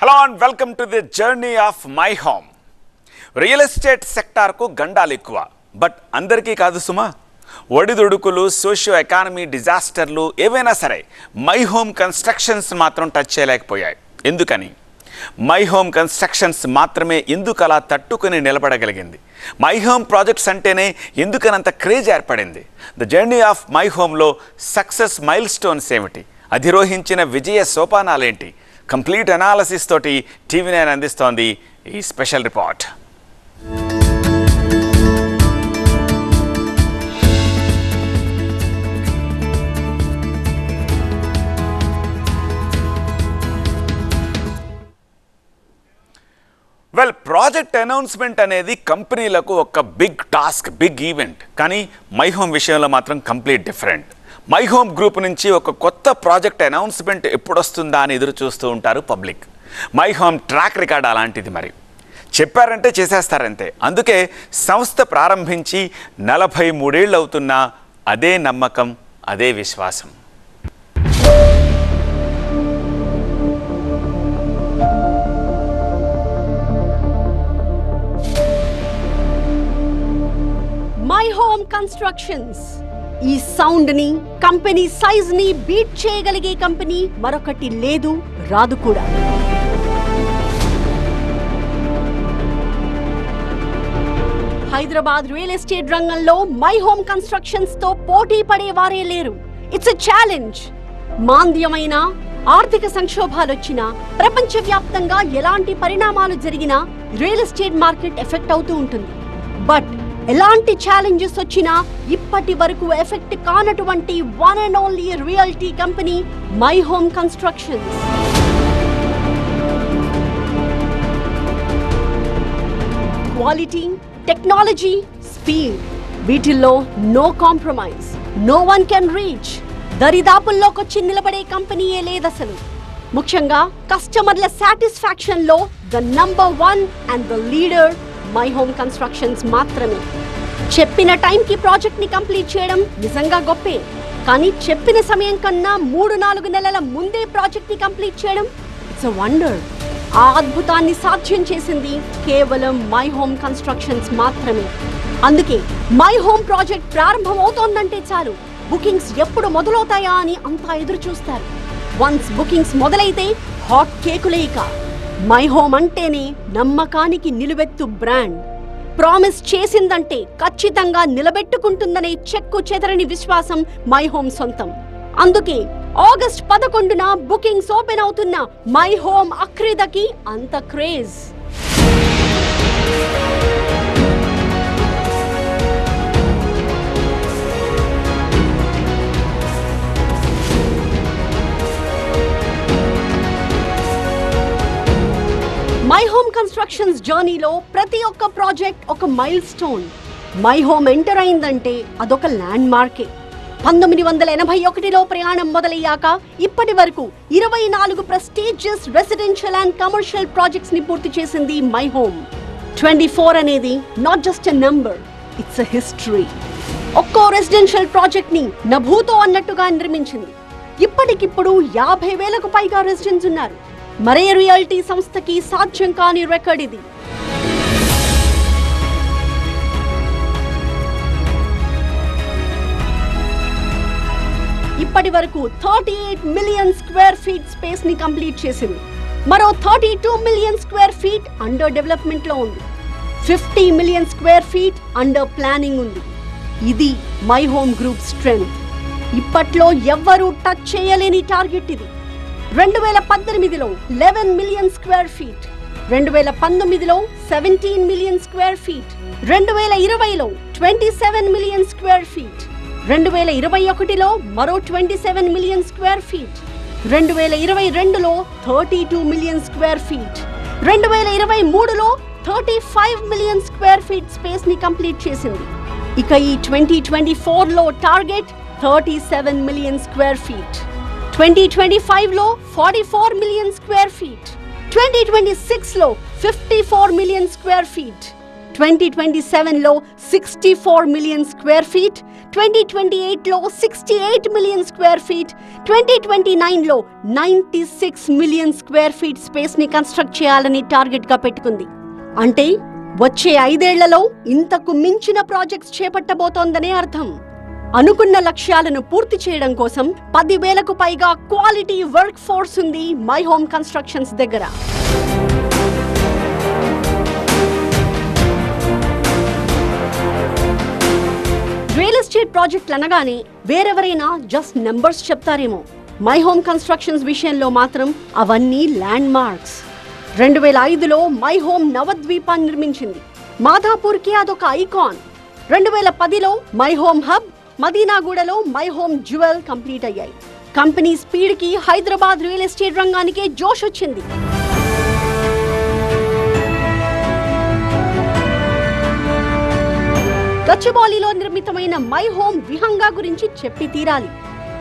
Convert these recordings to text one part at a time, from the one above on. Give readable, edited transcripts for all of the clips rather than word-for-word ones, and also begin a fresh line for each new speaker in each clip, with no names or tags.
Hello and welcome to the journey of my home. Real estate sector ku gandal ఎక్కువ but అందరికీ కాదు సుమా. ఒడిదుడుకులు, socio economy డిజాస్టర్లు ఏవైనా సరే మై హోమ్ కన్స్ట్రక్షన్స్ మాత్రం టచ్ చేయలేకపోయాయి. ఎందుకని? మై హోమ్ కన్స్ట్రక్షన్స్ మాత్రమే ఎందుకు అలా తట్టుకుని నిలబడగలిగింది? మై హోమ్ ప్రాజెక్ట్స్ అంటేనే ఎందుకనంత క్రేజ్ ఏర్పడింది? ద జర్నీ ఆఫ్ మై హోమ్లో సక్సెస్ మైల్ స్టోన్స్ ఏమిటి? అధిరోహించిన విజయ సోపానాలేంటి? కంప్లీట్ అనాలిసిస్ తోటి TV9 అందిస్తోంది ఈ special report. Well, project announcement అనేది కంపెనీలకు ఒక బిగ్ టాస్క్, బిగ్ ఈవెంట్. కానీ మై హోమ్ విషయంలో మాత్రం complete different. My Home group నుంచి ఒక కొత్త ప్రాజెక్ట్ అనౌన్స్మెంట్ ఎప్పుడొస్తుందా అని ఎదురు చూస్తూ ఉంటారు public. My home track record అలాంటిది. మరి చెప్పారంటే చేసేస్తారంతే. అందుకే సంస్థ ప్రారంభించి 43 ఏళ్ళు అవుతున్నా అదే నమ్మకం, అదే విశ్వాసం.
My Home constructions. ఈ సౌండ్ ని, కంపెనీ సైజ్ ని బీట్ చేయగలిగే కంపెనీ మరొకటి లేదు, రాదు కూడా. హైదరాబాద్ రియల్ ఎస్టేట్ రంగంలో మై హోమ్ కన్స్ట్రక్షన్స్ తో పోటీ పడేవారే లేరు. It's a challenge. మాంద్యమైన ఆర్థిక సంక్షోభాలొచ్చినా, ప్రపంచవ్యాప్తంగా ఎలాంటి పరిణామాలు జరిగినా రియల్ ఎస్టేట్ మార్కెట్ ఎఫెక్ట్ అవుతూ ఉంటుంది. బట్ ఎలాంటి ఛాలెంజెస్ వచ్చినా ఇప్పటి వరకు ఎఫెక్ట్ కానటువంటి one and only realty company My Home constructions. Quality, technology, speed, వీటిల్లో no compromise. No one can reach. దరిదాపుల్లోకొచ్చి నిలబడే కంపెనీయే లేదసలు. ముఖ్యంగా కస్టమర్ల సాటిస్ఫాక్షన్ లో the number 1 and the leader My Home constructions మాత్రమే. చెప్పిన టైంకి ప్రాజెక్ట్ ని కంప్లీట్ చేయడం నిజంగా గొప్పే. కానీ చెప్పిన సమయం కన్నా 3-4 నెలల ముందే ప్రాజెక్ట్ ని కంప్లీట్ చేయడం ఇట్స్ అ వండర్. ఆ అద్భుతాన్ని సాధ్యం చేసింది కేవలం మై హోమ్ కన్స్ట్రక్షన్స్ మాత్రమే. అందుకే మై హోమ్ ప్రాజెక్ట్ ప్రారంభం అవుతోందంటే చాలు బుకింగ్స్ ఎప్పుడు మొదలవుతాయా అని అంతా ఎదురు చూస్తారు. వన్స్ బుకింగ్స్ మొదలైతే హాట్ కేకులేక. మై హోమ్ అంటేనే నమ్మకానికి నిలువెత్తు బ్రాండ్. ప్రామిస్ చేసిందంటే ఖచ్చితంగా నిలబెట్టుకుంటుందనే చెక్కు చెదరని విశ్వాసం మై హోమ్ సొంతం. అందుకే ఆగస్ట్ 11న బుకింగ్స్ ఓపెన్ అవుతున్న మై హోమ్ అక్రిదకి అంత క్రేజ్. మై హోమ్ కన్స్ట్రక్షన్స్ జర్నీలో ప్రతి ఒక్క ప్రాజెక్ట్ ఒక mile stone. My home enter అయిందంటే అదొక ల్యాండ్ మార్కే. 1981లో ప్రయాణం మొదలయ్యాక ఇప్పటి వరకు 24 prestigious residential and commercial projects ని పూర్తి చేసింది మై హోమ్. 24 అనేది not just a number, it's a history. ఒక్కో రెసిడెన్షియల్ ప్రాజెక్ట్ ని నభూతో అన్నట్టుగా నిర్మించింది. ఇప్పటికిప్పుడు 50,000కు పైగా రెసిడెంట్స్ ఉన్నారు. మరే రియల్టీ సంస్థకి సాధ్యం కాని రికార్డ్ ఇది. ఇప్పటి వరకు 38 మిలియన్ స్క్వేర్ ఫీట్ స్పేస్ ని కంప్లీట్ చేసింది. మరో 32 million square feet under development లో ఉంది. 50 million square feet under planning ఉంది. ఇది మై హోమ్ గ్రూప్ స్ట్రెంగ్త్. ఇప్పట్లో ఎవ్వరూ టచ్ చేయలేని టార్గెట్ ఇది. 2018లో 11 మిలియన్ స్క్వేర్ ఫీట్, 2019లో 17 మిలియన్ స్క్వేర్ ఫీట్, 2020లో 27 మిలియన్ స్క్వేర్ ఫీట్, 2021లో మరో 27 మిలియన్ స్క్వేర్ ఫీట్, 2022లో 32 మిలియన్ స్క్వేర్ ఫీట్, 2023లో 35 మిలియన్ స్క్వేర్ ఫీట్ స్పేస్ ని కంప్లీట్ చేసింది. ఇక ఈ 2024లో టార్గెట్ 37 మిలియన్ స్క్వేర్ ఫీట్, 2025లో 44 మిలియన్ స్క్వేర్ ఫీట్, 2026లో 54 మిలియన్ స్క్వేర్ ఫీట్, 2027లో 64 మిలియన్ స్క్వేర్ ఫీట్, 2028లో 68 మిలియన్ స్క్వేర్ ఫీట్, 2029లో 96 మిలియన్ స్క్వేర్ ఫీట్ స్పేస్ ని కన్స్ట్రక్ట్ చేయాలని టార్గెట్ గా పెట్టుకుంది. అంటే వచ్చే 5 ఏళ్లలో ఇంతకు మించిన ప్రాజెక్ట్స్ చేపట్టబోతోందనే అర్థం. అనుకున్న లక్ష్యాలను పూర్తి చేయడం కోసం 10,000కు పైగా క్వాలిటీ వర్క్ ఫోర్స్ ఉంది మై హోమ్ కన్స్ట్రక్షన్స్ దగ్గర. రియల్ ఎస్టేట్ ప్రాజెక్టులు అనగానే వేరెవరైనా జస్ట్ నెంబర్స్ చెప్తారేమో. మై హోమ్ కన్స్ట్రక్షన్స్ విషయంలో మాత్రం అవన్నీ ల్యాండ్ మార్క్స్. 2005లో మై హోమ్ నవద్వీపాన్ని నిర్మించింది. మాధాపూర్కి అదొక ఐకాన్. 2010లో మై హోమ్ హబ్, మదీనాగూడలో మై హోమ్ జ్యువెల్ కంప్లీట్ అయ్యాయి. కంపెనీ స్పీడ్కి హైదరాబాద్ రియల్ ఎస్టేట్ రంగానికే జోష్ వచ్చింది. గచ్చిబౌలిలో నిర్మితమైన మై హోమ్ విహంగా గురించి చెప్పి తీరాలి.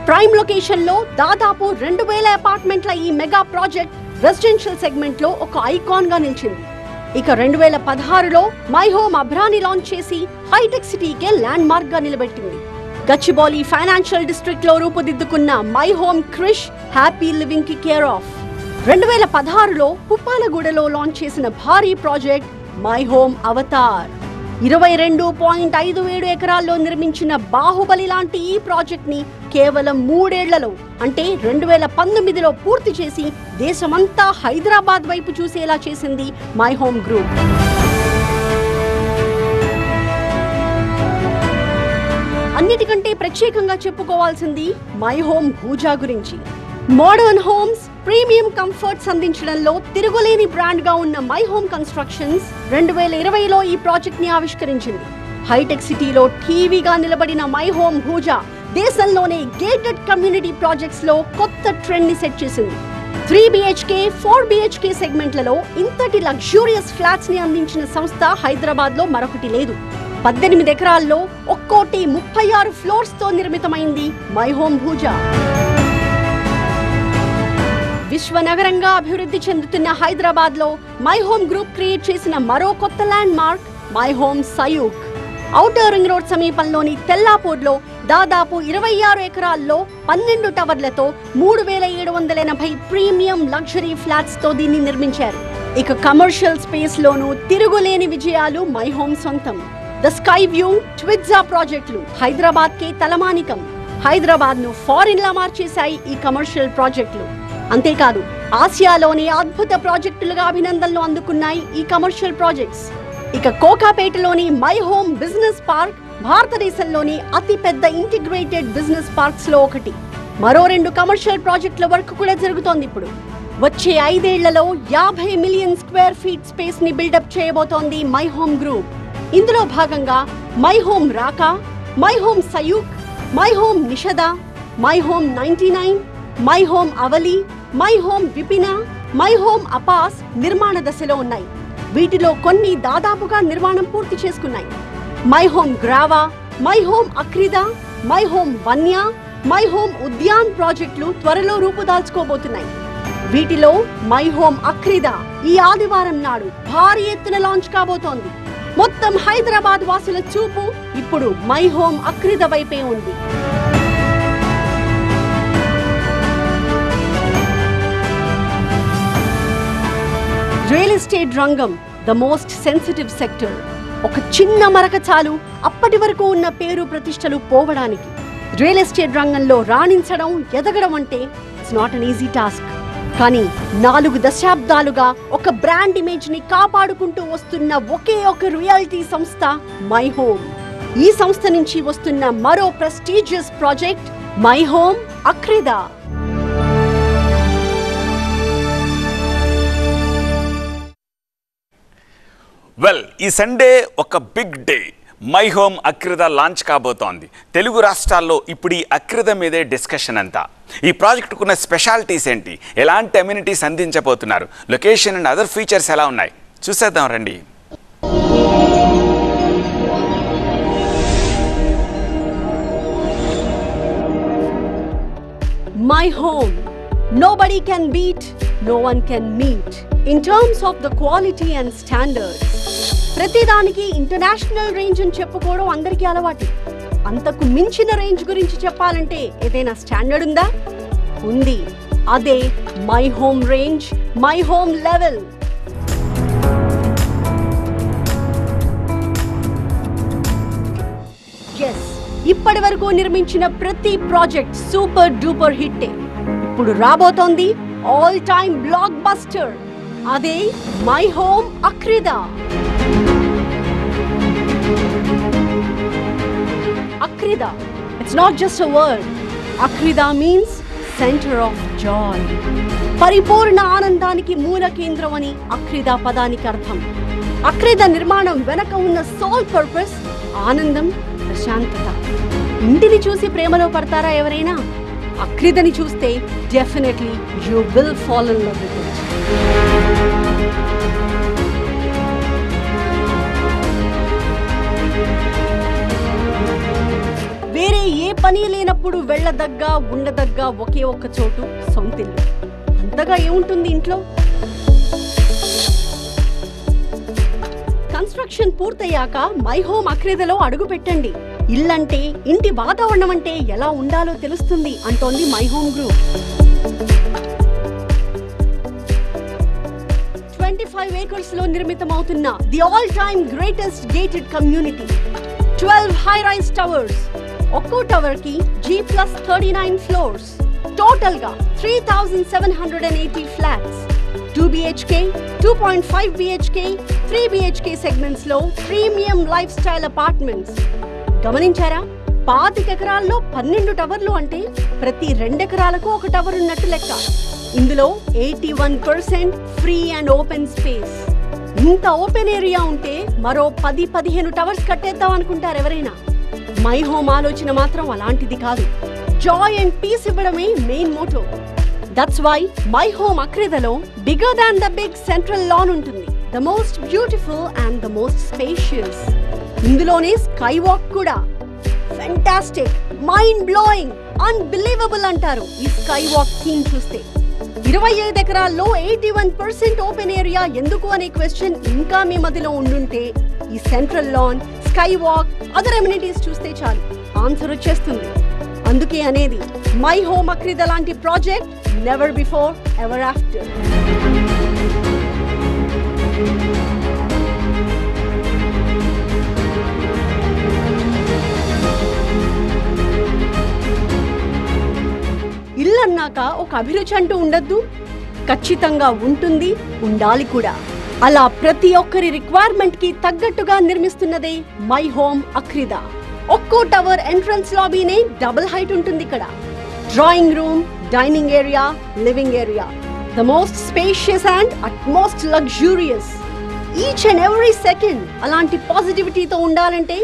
ప్రైమ్ లొకేషన్లో దాదాపు 2,000 అపార్ట్మెంట్ల ఈ మెగా ప్రాజెక్ట్ రెసిడెన్షియల్ సెగ్మెంట్ లో ఒక ఐకాన్ గా నిలిచింది. ఇక 2016లో మై హోమ్ అబ్రాని లాంచ్ చేసి హైటెక్ సిటీకే ల్యాండ్ మార్క్ గా నిలబెట్టింది. గచ్చిబౌలి ఫైనాన్షియల్ డిస్ట్రిక్ట్ లో రూపుదిద్దుకున్న My Home Krish happy living కి కేర్ ఆఫ్. 2016లో పుప్పాలగూడలో లాంచ్ చేసిన భారీ ప్రాజెక్ట్ మై హోమ్ అవతార్. 22.57 ఎకరాల్లో నిర్మించిన బాహుబలి లాంటి ఈ ప్రాజెక్ట్ ని కేవలం 3 ఏళ్లలో అంటే 2019లో పూర్తి చేసి దేశమంతా హైదరాబాద్ వైపు చూసేలా చేసింది మై హోమ్ గ్రూప్. అన్నిటికంటే ప్రత్యేకంగా చెప్పుకోవాల్సింది మై హోమ్ భూజా గురించి. మోడర్న్ హోమ్స్, ప్రీమియం కంఫర్ట్స్ అందించడంలో తిరుగులేని బ్రాండ్ గా ఉన్న మై హోమ్ కన్స్ట్రక్షన్స్ 2020లో ఈ ప్రాజెక్ట్ ని ఆవిష్కరించింది. హైటెక్ సిటీలో టీవీగా నిలబడిన మై హోమ్ భూజా దేశంలోనే గేటెడ్ కమ్యూనిటీ ప్రాజెక్ట్స్ లో కొత్త ట్రెండ్ ని సెట్ చేసింది. 3 BHK, 4 BHK సెగ్మెంట్లలో ఇంతటి లగ్జూరియస్ ఫ్లాట్స్ ని అందించిన సంస్థ హైదరాబాద్ లో మరొకటి లేదు. 18 ఎకరాల్లో ఒక్కోటి 36 ఫ్లోర్స్ తో నిర్మితమైంది మై హోమ్ భూజా. విశ్వనగరంగా అభివృద్ధి చెందుతున్న హైదరాబాద్ లో మై హోమ్ గ్రూప్ క్రియేట్ చేసిన మరో కొత్త landmark My Home Sayuk. Outer ring road సమీపంలోని తెల్లాపూర్లో దాదాపు 26 ఎకరాల్లో 12 టవర్లతో 3,780 ప్రీమియం లగ్జరీ ఫ్లాట్స్ తో దీన్ని నిర్మించారు. ఇక కమర్షియల్ స్పేస్ లోనూ తిరుగులేని విజయాలు మై హోమ్ సొంతం. ద స్కై వ్యూ, ట్విట్జా ప్రాజెక్టులు హైదరాబాద్ కే తలమానికం. హైదరాబాద్ ను ఫారిన్ లా మార్చేశాయి ఈ కమర్షియల్ ప్రాజెక్టులు. అంతేకాదు ఆసియాలోని అద్భుత ప్రాజెక్టులుగా అభినందనలు అందుకున్నాయి ఈ కమర్షియల్ ప్రాజెక్ట్స్. ఇక కోకాపేటలోని మై హోమ్ బిజినెస్ పార్క్ భారతదేశంలోని అతిపెద్ద ఇంటిగ్రేటెడ్ బిజినెస్ పార్క్స్ లో ఒకటి. మరో 2 కమర్షియల్ ప్రాజెక్టుల వర్క్ కూడా జరుగుతోంది ఇప్పుడు. వచ్చే 5 ఏళ్లలో 50 మిలియన్ స్క్వేర్ ఫీట్ స్పేస్ ని బిల్డప్ చేయబోతోంది మై హోమ్ గ్రూప్. ఇందులో భాగంగా My Home Raka, My Home Sayuk, My Home Nishada, My Home 99, My Home Avali, My Home Vipina, My Home Apas నిర్మాణ దశలో ఉన్నాయి. వీటిలో కొన్ని దాదాపుగా నిర్మాణం పూర్తి చేసుకున్నాయి. My Home Grava, My Home Akrida, My Home Vanya, My Home Udyan ప్రాజెక్టులు త్వరలో రూపుదాల్చుకోబోతున్నాయి. వీటిలో మై హోమ్ అక్రిదా ఈ ఆదివారం నాడు భారీ ఎత్తున లాంచ్ కాబోతోంది. మొత్తం హైదరాబాద్ వాసుల చూపు ఇప్పుడు మై హోమ్ అక్రిదా వైపే ఉంది. రియల్ ఎస్టేట్ రంగం ద మోస్ట్ సెన్సిటివ్ సెక్టర్. ఒక చిన్న మరక చాలు అప్పటి వరకు ఉన్న పేరు ప్రతిష్టలు పోవడానికి. రియల్ ఎస్టేట్ రంగంలో రాణించడం, ఎదగడం అంటే it's not an easy task. కానీ 4 దశాబ్దాలుగా ఒక బ్రాండ్ ఇమేజ్ ని కాపాడుకుంటూ వస్తున్న ఒకే ఒక రియాలిటీ సంస్థ మై హోమ్. ఈ సంస్థ నుంచి వస్తున్న మరో prestigious project My Home Akrida.
Well, ఈ సండే ఒక big day. My Home Akrida launch కాబోతోంది. తెలుగు రాష్ట్రాల్లో ఇప్పుడు ఈ అక్రిదా మీదే డిస్కషన్ అంతా. ఈ ప్రాజెక్టుకున్న స్పెషాలిటీస్ ఏంటి, ఎలాంటి అమ్యూనిటీస్ అందించబోతున్నారు, లొకేషన్ అండ్ అదర్ ఫీచర్స్ ఎలా ఉన్నాయి చూసేద్దాం రండి.
My home. Nobody can beat, no one can meet. In terms of the quality and standards. ప్రతిదానికి ఇంటర్నేషనల్ రేంజ్ అని చెప్పుకోవడం అందరికీ అలవాటు. అంతకు మించిన రేంజ్ గురించి చెప్పాలంటే ఏదైనా స్టాండర్డ్ ఉందా? ఉంది. అదే My home range, my home level. ఇప్పటి వరకు నిర్మించిన ప్రతి ప్రాజెక్ట్ సూపర్ డూపర్ హిట్. ఇప్పుడు రాబోతోంది ఆల్ టైమ్ బ్లాక్ బస్టర్. అదే My Home Akrida. Akrida. It's not just a word. Akrida means center of joy. పరిపూర్ణ ఆనందానికి మూల కేంద్రం అని అక్రిదా పదానికి అర్థం. అక్రిదా నిర్మాణం వెనక ఉన్న సోల్ పర్పస్ ఆనందం, ప్రశాంతత. ఇంటిని చూసి ప్రేమలో పడతారా ఎవరైనా? అక్రిదని చూస్తే definitely you will fall in love with it. వేరే ఏ పని లేనప్పుడు వెళ్ళదగ్గా ఉండదగ్గా ఒకే ఒక్క చోటు సొంతిల్లు. అంతగా ఏముంటుంది ఇంట్లో? కన్స్ట్రక్షన్ పూర్తయ్యాక మై హోమ్ అక్రిదాలో అడుగు పెట్టండి. ఇల్లంటే, ఇంటి వాతావరణం అంటే ఎలా ఉండాలో తెలుస్తుంది అంటోంది మై హోమ్ గ్రూప్. 25 acres లో నిర్మితమవుతున్న the all time greatest gated community. 12 high-rise towers. ఒక్కో టవర్ కి G+39 ఫ్లోర్స్. టోటల్ గా 3780 ఫ్లాట్స్. 2 BHK, 2.5 BHK, 3 BHK సెగ్మెంట్స్ లో ప్రీమియం లైఫ్ స్టైల్ అపార్ట్మెంట్స్. గమనించారా? 25 ఎకరాల్లో 12 టవర్లు అంటే ప్రతి 2 ఎకరాలకు ఒక టవర్ ఉన్నట్టు లెక్క. ఇందులో 81% ఫ్రీ అండ్ ఓపెన్ స్పేస్. ఇంత ఓపెన్ ఏరియా ఉంటే మరో 10-15 టవర్స్ కట్టేద్దాం అనుకుంటారు ఎవరైనా? మై హోమ్ ఆలోచన మాత్రం అలాంటిది కాదు. జాయ్ అండ్ పీస్ ఇవ్వడమే main motto. That's why My Home అక్రిదాలో bigger than the big central lawn ఉంటుంది. The most beautiful and the most spacious. ఇందులోనే స్కై వాక్ కూడా. ఫెంటాస్టిక్, మైండ్ బ్లోయింగ్, అన్బిలీవబుల్ అంటారు ఈ స్కై వాక్ థీమ్ చూస్తే. 25 ఎకరాల్లో 81% open area ఎందుకు అనే క్వశ్చన్ ఇంకా మీ మధ్యలో ఉండుంటే ఈ central lawn, sky walk, other amenities చూస్తే చాలు ఆన్సర్ వచ్చేస్తుంది. అందుకే అనేది మై హోమ్ అక్రిదా లాంటి project never before ever after. ఇల్లన్నాక ఒక అభిరుచి అంటూ ఉండద్దు? ఖచ్చితంగా ఉంటుంది, ఉండాలి కూడా. అలా ప్రతి ఒక్కరి రిక్వైర్మెంట్ కి తగ్గట్టుగా నిర్మిస్తున్నదే మై హోమ్ అక్రిదా. ఒక్కో టవర్ ఎంట్రన్స్ లాబీనే డబుల్ హైట్ ఉంటుంది ఇక్కడ. Drawing room, dining area, living area. The most spacious and utmost luxurious. Each and every second అలాంటి పాజిటివిటీతో ఉండాలంటే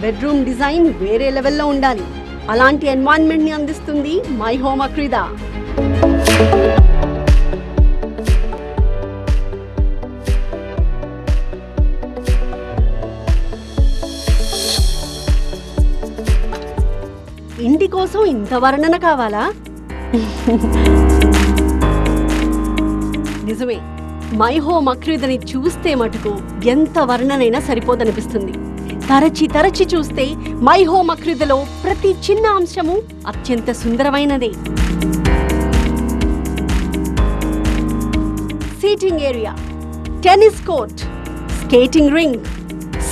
బెడ్రూమ్ డిజైన్ వేరే లెవెల్లో ఉండాలి. అలాంటి ఎన్వైరన్మెంట్ ని అందిస్తుంది మై హోమ్ అక్రిదా. ఇంటి కోసం ఇంత వర్ణన కావాలా? నిజమే, మై హోమ్ అక్రిదని చూస్తే మటుకు ఎంత వర్ణనైనా సరిపోదనిపిస్తుంది. తరచి చూస్తే మై హోమ్ అక్రిదాలో ప్రతి చిన్న అంశము అత్యంత సుందరమైనదే. Seating area, tennis court, skating ring,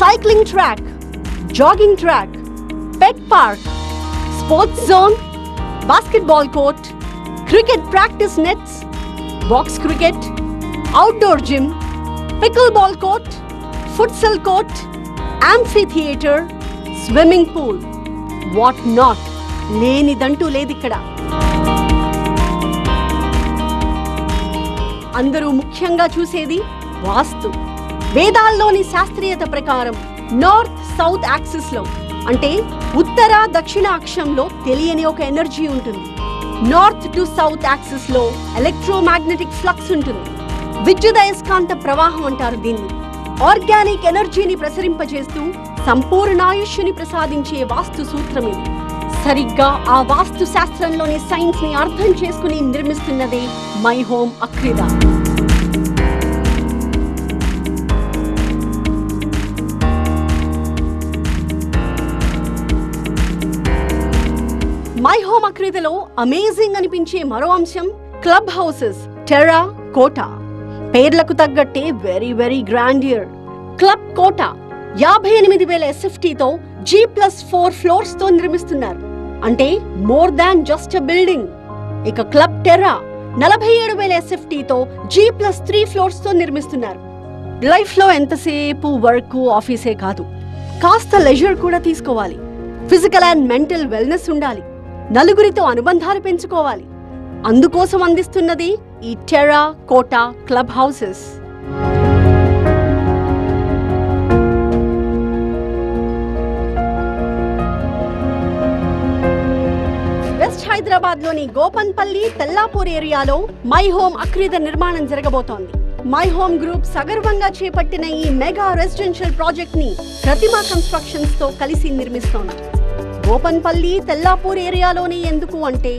cycling track, jogging track, pet park, sports zone, basketball court, cricket practice nets, box cricket, outdoor gym, pickle ball court, futsal court, amphitheatre, swimming pool, what not లేనిదంటూ లేదిక్కడ. అందరూ ముఖ్యంగా చూసేది వాస్తు. వేదాల్లోని శాస్త్రీయత ప్రకారం north south axis లో, అంటే ఉత్తర దక్షిణ అక్షంలో తెలియని ఒక ఎనర్జీ ఉంటుంది. నార్త్ టు సౌత్ యాక్సిస్ లో ఎలక్ట్రోమాగ్నెటిక్ ఫ్లక్స్ ఉంటుంది. విద్యుదయస్కాంత ప్రవాహం అంటారు దీన్ని. ఆర్గానిక్ ఎనర్జీని ప్రసరింపజేస్తూ సంపూర్ణాయుష్యుని ప్రసాదించే వాస్తు సూత్రం ఇది. సరిగ్గా ఆ వాస్తు శాస్త్రంలోని సైన్స్ ని అర్థం చేసుకుని నిర్మిస్తున్నదే మై హోమ్ అక్రిదా. అక్రిదలో అమేజింగ్ అనిపించే మరో అంశం క్లబ్ హౌసెస్ టెర్రా కోటా. పేర్లకు తగ్గట్టే very very grandeur. Club Cota 58,000 SFTతో G+4 ఫ్లోర్స్ తో నిర్మిస్తున్నారు. అంటే more than just a building. ఇక క్లబ్ టెర్రా 47,000 SFTతో G+3 ఫ్లోర్స్ తో నిర్మిస్తున్నారు. లైఫ్ లో ఎంతసేపు వర్క్ ఆఫీసే కాదు, కాస్త లెజర్ కూడా తీసుకోవాలి. ఫిజికల్ అండ్ మెంటల్ వెల్నెస్ ఉండాలి. నలుగురితో అనుబంధాలు పెంచుకోవాలి. అందుకోసం అందిస్తున్నది ఈ Terra Cota club houses. West Hyderabad లోని గోపన్పల్లి, తెల్లాపూర్ ఏరియాలో మై హోమ్ అక్రిద నిర్మాణం జరగబోతోంది. మై హోమ్ గ్రూప్ సగర్వంగా చేపట్టిన ఈ మెగా రెసిడెన్షియల్ ప్రాజెక్ట్ ని ప్రతిమా కన్స్ట్రక్షన్స్ తో కలిసి నిర్మిస్తోంది. గోపన్పల్లి, తెల్లాపూర్ ఏరియాలోనే ఎందుకు అంటే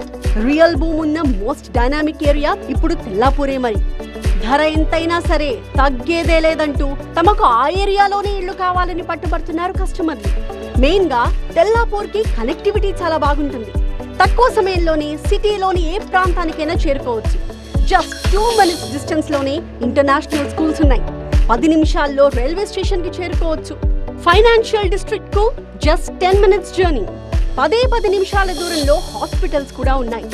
రియల్ భూమి ఉన్న మోస్ట్ డైనామిక్ ఏరియా ఇప్పుడు తెల్లాపూరే. మరి ధర ఎంతైనా సరే తగ్గేదే లేదంటూ తమకు ఆ ఏరియాలోనే ఇళ్లు కావాలని పట్టుబడుతున్నారు కస్టమర్లు. మెయిన్ గా తెల్లాపూర్ కి కనెక్టివిటీ చాలా బాగుంటుంది. తక్కువ సమయంలోనే సిటీలోని ఏ ప్రాంతానికైనా చేరుకోవచ్చు. జస్ట్ 2 minutes డిస్టెన్స్ లోనే ఇంటర్నేషనల్ స్కూల్స్ ఉన్నాయి. 10 నిమిషాల్లో రైల్వే స్టేషన్ కి చేరుకోవచ్చు. ఫైనాన్షియల్ డిస్ట్రిక్ట్ కు జస్ట్ 10 minutes జర్నీ. 10 నిమిషాల దూరంలో హాస్పిటల్స్ కూడా ఉన్నాయి.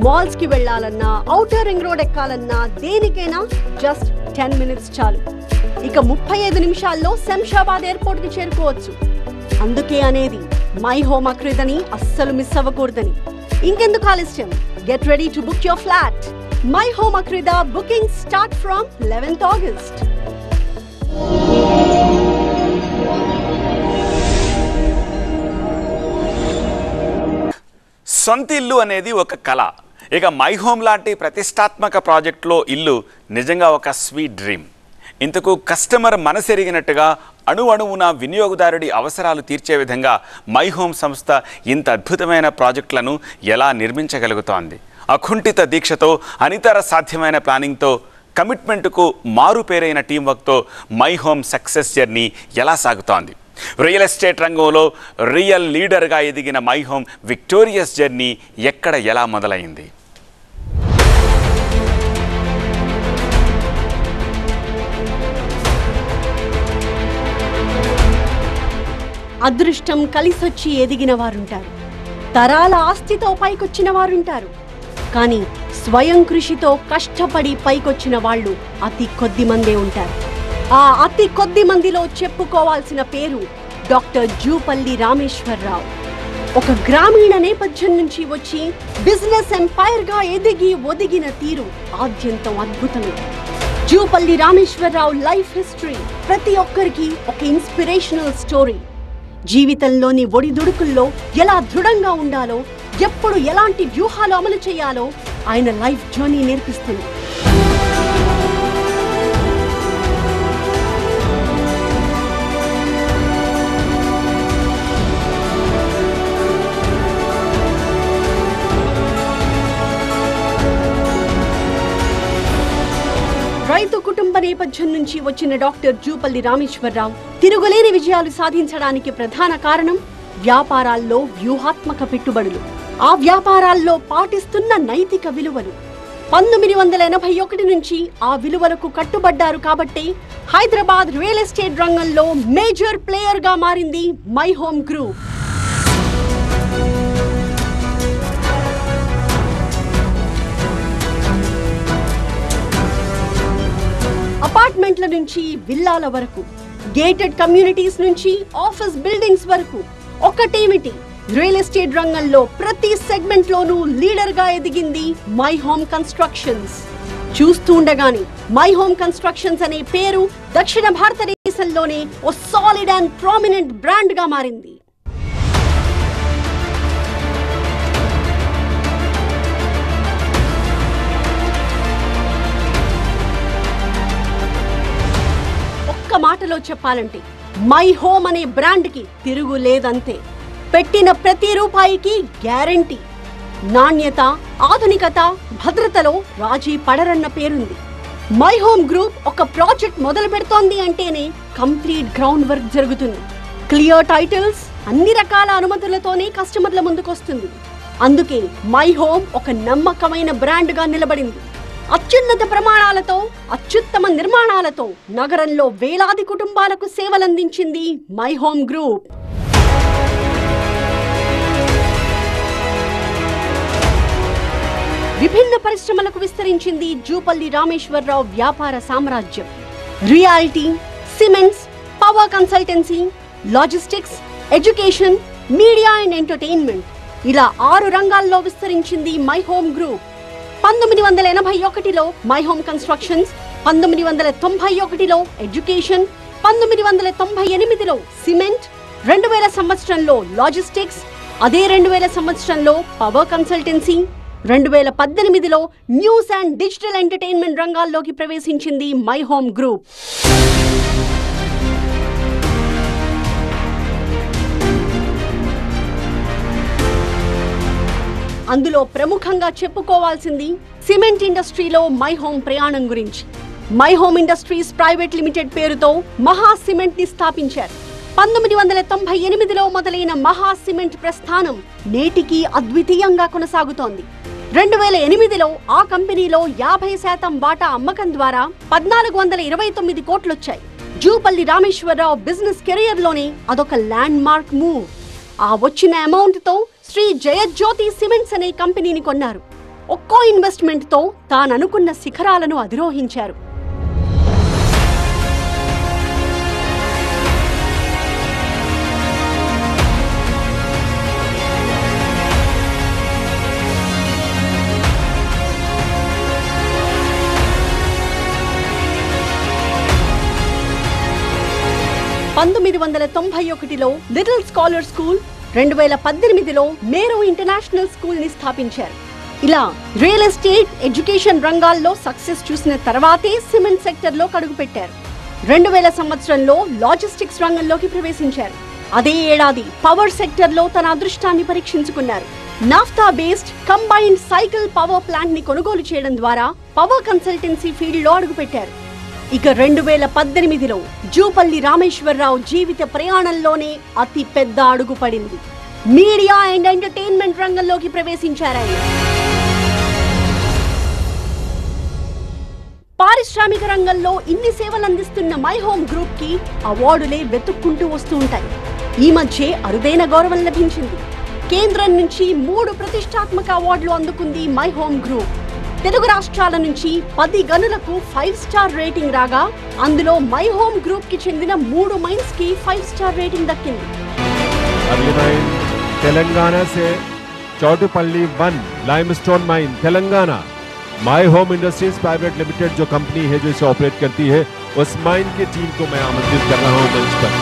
మాల్స్ కి వెళ్లాలన్నా, ఔటర్ రింగ్ రోడ్ ఎక్కాలన్నా దేనికైనా జస్ట్ 10 minutes చాలు. ఇక 35 నిమిషాల్లో శంషాబాద్ ఎయిర్పోర్ట్ కి చేరుకోవచ్చు. అందుకే అనేది మై హోమ్ అక్రిదని అస్సలు మిస్ అవ్వకూడదని. ఇంకెందుకు ఆలస్యం, get ready to book your flat. My Home Akrida booking start from 11th August.
సొంత ఇల్లు అనేది ఒక కళ. ఇక మై హోమ్ లాంటి ప్రతిష్టాత్మక ప్రాజెక్టులో ఇల్లు నిజంగా ఒక స్వీట్ డ్రీమ్. ఇంతకు కస్టమర్ మనసెరిగినట్టుగా అణువణువున వినియోగదారుడి అవసరాలు తీర్చే విధంగా మై హోమ్ సంస్థ ఇంత అద్భుతమైన ప్రాజెక్టులను ఎలా నిర్మించగలుగుతోంది? అకుంఠిత దీక్షతో, అనితర సాధ్యమైన ప్లానింగ్తో, కమిట్మెంట్కు మారు పేరైన టీంవర్క్తో మై హోమ్ సక్సెస్ జర్నీ ఎలా సాగుతోంది? రియల్ ఎస్టేట్ రంగంలో రియల్ లీడర్గా ఎదిగిన మై హోమ్ విక్టోరియస్ జర్నీ ఎక్కడ ఎలా మొదలైంది?
అదృష్టం కలిసొచ్చి ఎదిగిన వారుంటారు. తరాల ఆస్తితో పైకొచ్చిన వారుంటారు. కానీ స్వయం కృషితో కష్టపడి పైకొచ్చిన వాళ్ళు అతి కొద్ది మందే ఉంటారు. ఆ అతి కొద్ది మందిలో చెప్పుకోవాల్సిన పేరు డాక్టర్ జూపల్లి రామేశ్వరరావు. ఒక గ్రామీణ నేపథ్యం నుంచి వచ్చి బిజినెస్ ఎంపైర్ గా ఎదిగి ఒదిగిన తీరు ఆద్యంతం అద్భుతమే. జూపల్లి రామేశ్వరరావు లైఫ్ హిస్టరీ ప్రతి ఒక్కరికి ఒక ఇన్స్పిరేషనల్ స్టోరీ. జీవితంలోని ఒడిదుడుకుల్లో ఎలా దృఢంగా ఉండాలో, ఎప్పుడు ఎలాంటి వ్యూహాలు అమలు చేయాలో ఆయన లైఫ్ జర్నీ నేర్పిస్తుంది. రైతు కుటుంబ నేపథ్యం నుంచి వచ్చిన డాక్టర్ జూపల్లి రామేశ్వరరావు తిరుగులేని విజయాలు సాధించడానికి ప్రధాన కారణం వ్యాపారాల్లో వ్యూహాత్మక పెట్టుబడులు, ఆ వ్యాపారాల్లో పాటిస్తున్న నైతిక విలువలు. 1981 నుంచి ఆ విలువలకు కట్టుబడ్డారు కాబట్టి హైదరాబాద్ రియల్ ఎస్టేట్ రంగంలో మేజర్ ప్లేయర్ గా మారింది మై హోమ్ గ్రూప్. అపార్ట్మెంట్ల నుంచి విల్లాల వరకు, గేటెడ్ కమ్యూనిటీస్ నుంచి ఆఫీస్ బిల్డింగ్స్ వరకు, ఒకటేమిటి రియల్ ఎస్టేట్ రంగంలో ప్రతి సెగ్మెంట్ లోనూ లీడర్ గా ఎదిగింది మై హోమ్ కన్స్ట్రక్షన్స్. చూస్తూ ఉండగానే మై హోమ్ కన్స్ట్రక్షన్స్ అనే పేరు దక్షిణ భారతదేశంలోనే ఓ సాలిడ్ అండ్ ప్రామినెంట్ బ్రాండ్ గా మారింది. ఒక్క మాటలో చెప్పాలంటే మై హోమ్ అనే బ్రాండ్ కి తిరుగు లేదంతే. పెట్టిన ప్రతి రూపాయికి గ్యారంటీ. నాణ్యత, ఆధునికత, భద్రతలో రాజీ పడరన్న పేరుంది. మై హోమ్ గ్రూప్ ఒక ప్రాజెక్ట్ మొదలు పెడుతోంది అంటేనే కంప్లీట్ గ్రౌండ్ వర్క్ జరుగుతుంది. క్లియర్ టైటిల్స్, అన్ని రకాల అనుమతులతోనే కస్టమర్ల ముందుకొస్తుంది. అందుకే మై హోమ్ ఒక నమ్మకమైన బ్రాండ్గా నిలబడింది. అత్యున్నత ప్రమాణాలతో, అత్యుత్తమ నిర్మాణాలతో నగరంలో వేలాది కుటుంబాలకు సేవలందించింది మై హోమ్ గ్రూప్. విభిన్న పరిశ్రమలకు విస్తరించింది జూపల్లి రామేశ్వరరావు వ్యాపార సామ్రాజ్యం. Reality, cements, power consultancy, logistics, education, media and entertainment ఇలా 6 రంగాల్లో విస్తరించింది మై హోమ్ గ్రూప్. 1981లో మై హోమ్ కన్స్ట్రక్షన్స్, 1991లో ఎడ్యుకేషన్, 1998లో సిమెంట్, 2000 సంవత్సరంలో లాజిస్టిక్స్, అదే 2000 సంవత్సరంలో పవర్ కన్సల్టెన్సీ, 2018లో న్యూస్ అండ్ డిజిటల్ ఎంటర్టైన్మెంట్ రంగాల్లోకి ప్రవేశించింది మై హోమ్ గ్రూప్. అందులో ప్రముఖంగా చెప్పుకోవాల్సింది సిమెంట్ ఇండస్ట్రీలో మై హోమ్ ప్రయాణం గురించి. My home industries private limited పేరుతో మహా సిమెంట్ ని స్థాపించారు. 1998లో మొదలైన మహా సిమెంట్ ప్రస్థానం నేటికి అద్వితీయంగా కొనసాగుతోంది. 2008లో ఆ కంపెనీలో 50% వాటా అమ్మకం ద్వారా 1429 కోట్లొచ్చాయి. జూపల్లి రామేశ్వరరావు బిజినెస్ కెరియర్ లోనే అదొక ల్యాండ్ మార్క్ మూవ్. ఆ వచ్చిన అమౌంట్ తో శ్రీ జయజ్యోతి సిమెంట్స్ అనే కంపెనీని కొన్నారు. ఒక్కో ఇన్వెస్ట్మెంట్ తో తాననుకున్న శిఖరాలను అధిరోహించారు. లో లిటిల్ స్కాలర్ స్కూల్, 2018లో మేరో ఇంటర్నేషనల్ స్కూల్ ని స్థాపించారు. ఇలా రియల్ ఎస్టేట్, ఎడ్యుకేషన్ రంగాల్లో సక్సెస్ చూసిన తర్వాతే సిమెంట్ సెక్టర్ లో అడుగుపెట్టారు. 2000 సంవత్సరంలో లాజిస్టిక్స్ రంగంలోకి ప్రవేశించారు. అదే ఏడాది పవర్ సెక్టర్ లో తన అదృష్టాన్ని పరీక్షించుకున్నారు. Naphtha based combined cycle power plant ని కొనుగోలు చేయడం ద్వారా పవర్ కన్సల్టెన్సీ ఫీల్డ్ లో అడుగుపెట్టారు. ఇక 2018లో జూపల్లి రామేశ్వరరావు జీవిత ప్రయాణంలోనే అతి పెద్ద అడుగు పడింది. మీడియా అండ్ ఎంటర్టైన్మెంట్ రంగంలోకి ప్రవేశించారాయన. పారిశ్రామిక రంగంలో ఇన్ని సేవలు అందిస్తున్న మై హోమ్ గ్రూప్ కి అవార్డులే వెతుక్కుంటూ వస్తూ ఉంటాయి. ఈ మధ్య అరుదైన గౌరవం లభించింది. కేంద్రం నుంచి 3 ప్రతిష్టాత్మక అవార్డులు అందుకుంది మై హోమ్ గ్రూప్. తెలుగు రాష్ట్రాల నుంచి 10 గనులకు 5 స్టార్ రేటింగ్ రాగా అందులో మై హోమ్ గ్రూప్ కి చెందిన 3 మైన్స్ కి 5 స్టార్ రేటింగ్ దక్కింది.
अगली माइन तेलंगाना से चौटुपल्ली 1 limestone mine Telangana. My home industries private limited जो कंपनी है जो इसे ऑपरेट करती है, उस माइन की टीम को मैं आमंत्रित कर रहा हूं मंच पर।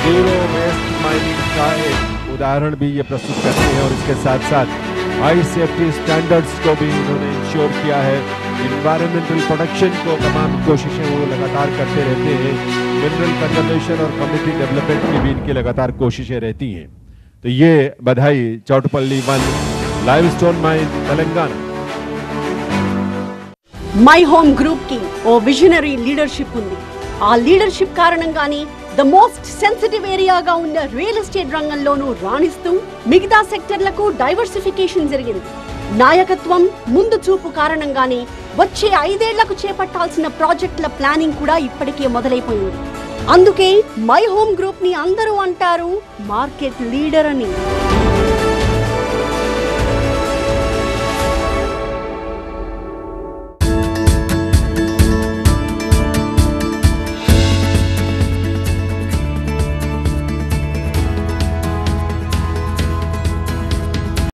जीरो वेस्ट माइनिंग का एक उदाहरण भी ये प्रस्तुत करते हैं और इसके साथ साथ हाई सेफ्टी स्टैंडर्ड्स को भी इन्होंने इंश्योर किया है। इन्वायरमेंटल प्रोटेक्शन को तमाम कोशिशें वो लगातार करते रहते हैं। मिनरल कंजर्वेशन और कम्युनिटी डेवलपमेंट की भी इनकी लगातार कोशिशें रहती हैं। तो ये बधाई चौटुपल्ली 1 limestone mine Telangana.
My Home group కి ఓ విజనరీ లీడర్షిప్ ఉంది. ఆ లీడర్షిప్ కారణంగానే ద మోస్ట్ సెన్సిటివ్ ఏరియాగా ఉన్న రియల్ ఎస్టేట్ రంగంలోనూ రాణిస్తూ మిగతా సెక్టర్లకు డైవర్సిఫికేషన్ జరిగింది. నాయకత్వం, ముందు చూపు కారణంగానే వచ్చే 5 ఏళ్లకు చేపట్టాల్సిన ప్రాజెక్టుల ప్లానింగ్ కూడా ఇప్పటికే మొదలైపోయింది. అందుకే మై హోమ్ గ్రూప్ ని అందరూ అంటారు మార్కెట్ లీడర్ అని.